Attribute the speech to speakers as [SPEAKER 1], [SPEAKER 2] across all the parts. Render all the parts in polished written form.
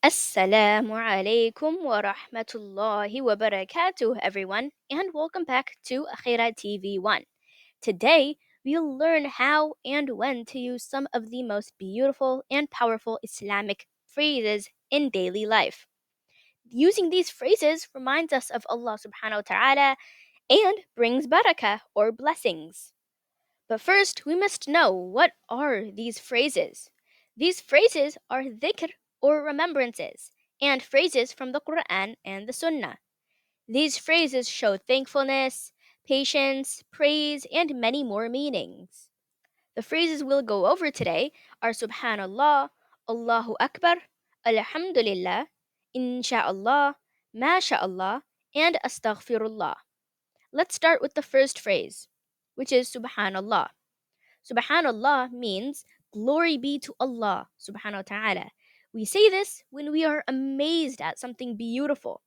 [SPEAKER 1] Assalamu alaikum wa rahmatullahi wa barakatuh, everyone, and welcome back to Akhira TV1. Today, we'll learn how and when to use some of the most beautiful and powerful Islamic phrases in daily life. Using these phrases reminds us of Allah subhanahu wa ta'ala and brings barakah or blessings. But first, we must know what are these phrases. These phrases are dhikr or remembrances and phrases from the Quran and the Sunnah. These phrases show thankfulness, patience, praise, and many more meanings. The phrases we'll go over today are Subhan Allah, Allahu Akbar, Alhamdulillah, Insha Allah, Sha Allah, and Astaghfirullah. Let's start with the first phrase, which is Subhan Allah. Subhanallah means glory be to Allah subhanahu wa ta'ala. We say this when we are amazed at something beautiful.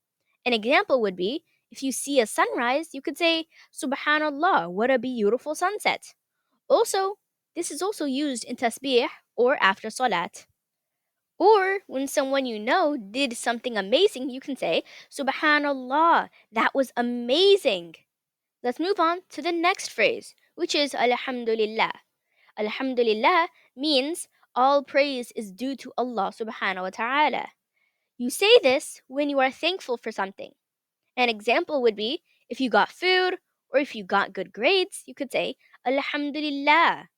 [SPEAKER 1] An example would be if you see a sunrise, you could say, Subhanallah, what a beautiful sunset. Also, this is also used in tasbih or after salat. Or when someone you know did something amazing, you can say, Subhanallah, that was amazing. Let's move on to the next phrase, which is Alhamdulillah. Alhamdulillah means all praise is due to Allah subhanahu wa ta'ala. You say this when you are thankful for something. An example would be if you got food or if you got good grades, you could say Alhamdulillah.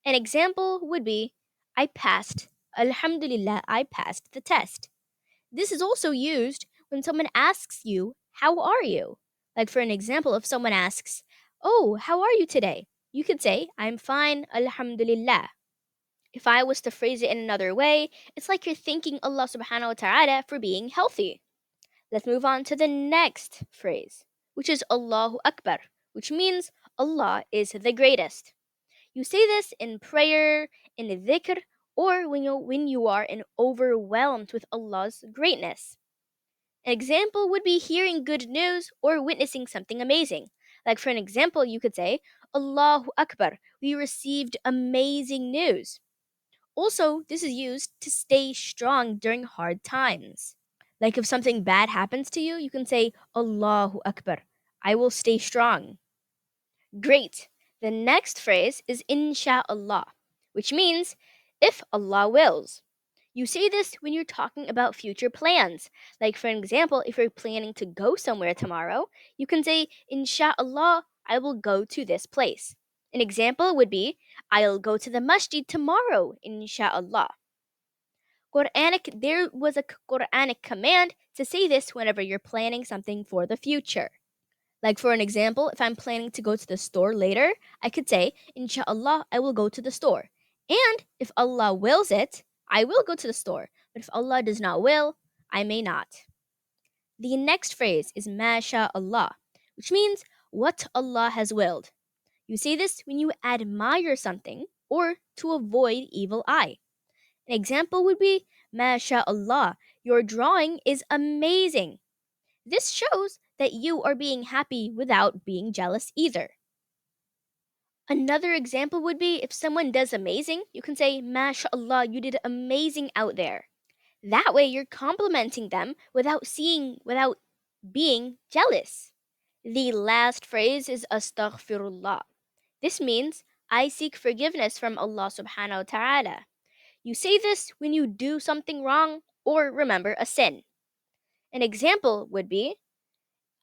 [SPEAKER 1] An example would be I passed. Alhamdulillah, I passed the test. This is also used when someone asks you, how are you? Like for an example, if someone asks, oh, how are you today? You could say, I'm fine, Alhamdulillah. If I was to phrase it in another way, it's like you're thanking Allah subhanahu wa ta'ala for being healthy. Let's move on to the next phrase, which is Allahu Akbar, which means Allah is the greatest. You say this in prayer, in dhikr, or when you are overwhelmed with Allah's greatness. An example would be hearing good news or witnessing something amazing. Like for an example, you could say, Allahu Akbar, we received amazing news. Also, this is used to stay strong during hard times. Like if something bad happens to you, you can say, Allahu Akbar, I will stay strong. Great. The next phrase is Insha Allah, which means if Allah wills. You say this when you're talking about future plans. Like for an example, if you're planning to go somewhere tomorrow, you can say, Insha Allah, I will go to this place. An example would be, I'll go to the masjid tomorrow, Insha Allah. There was a Quranic command to say this whenever you're planning something for the future. Like for an example, if I'm planning to go to the store later, I could say, Inshallah, I will go to the store. And if Allah wills it, I will go to the store. But if Allah does not will, I may not. The next phrase is Masha Allah, which means what Allah has willed. You say this when you admire something or to avoid evil eye. An example would be, Masha Allah, your drawing is amazing. This shows that you are being happy without being jealous either. Another example would be if someone does amazing, you can say, MashaAllah, you did amazing out there. That way you're complimenting them without being jealous. The last phrase is Astaghfirullah. This means I seek forgiveness from Allah subhanahu wa ta'ala. You say this when you do something wrong or remember a sin. An example would be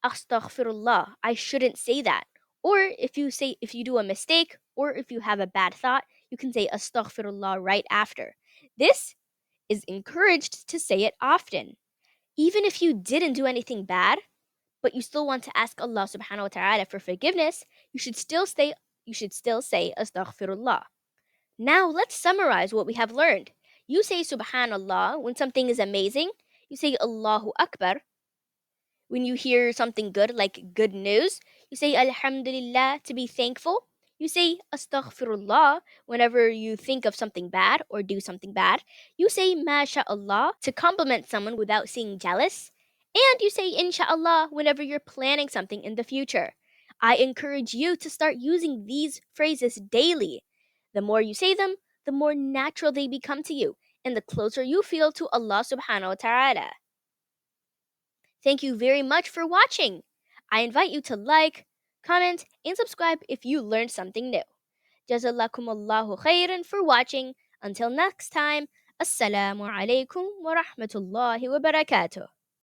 [SPEAKER 1] Astaghfirullah, I shouldn't say that. Or if you do a mistake or if you have a bad thought, you can say Astaghfirullah right after. This is encouraged to say it often. Even if you didn't do anything bad, but you still want to ask Allah subhanahu wa ta'ala for forgiveness, you should still say Astaghfirullah. Now let's summarize what we have learned. You say Subhanallah when something is amazing. You say Allahu Akbar when you hear something good, like good news. You say Alhamdulillah to be thankful. You say Astaghfirullah whenever you think of something bad or do something bad. You say MashaAllah to compliment someone without seeing jealous. And you say Insha'Allah whenever you're planning something in the future. I encourage you to start using these phrases daily. The more you say them, the more natural they become to you. and the closer you feel to Allah subhanahu wa ta'ala. Thank you very much for watching. I invite you to like, comment, and subscribe if you learned something new. Jazakumullahu khairan for watching. Until next time, Assalamu alaikum wa rahmatullahi wa barakatuh.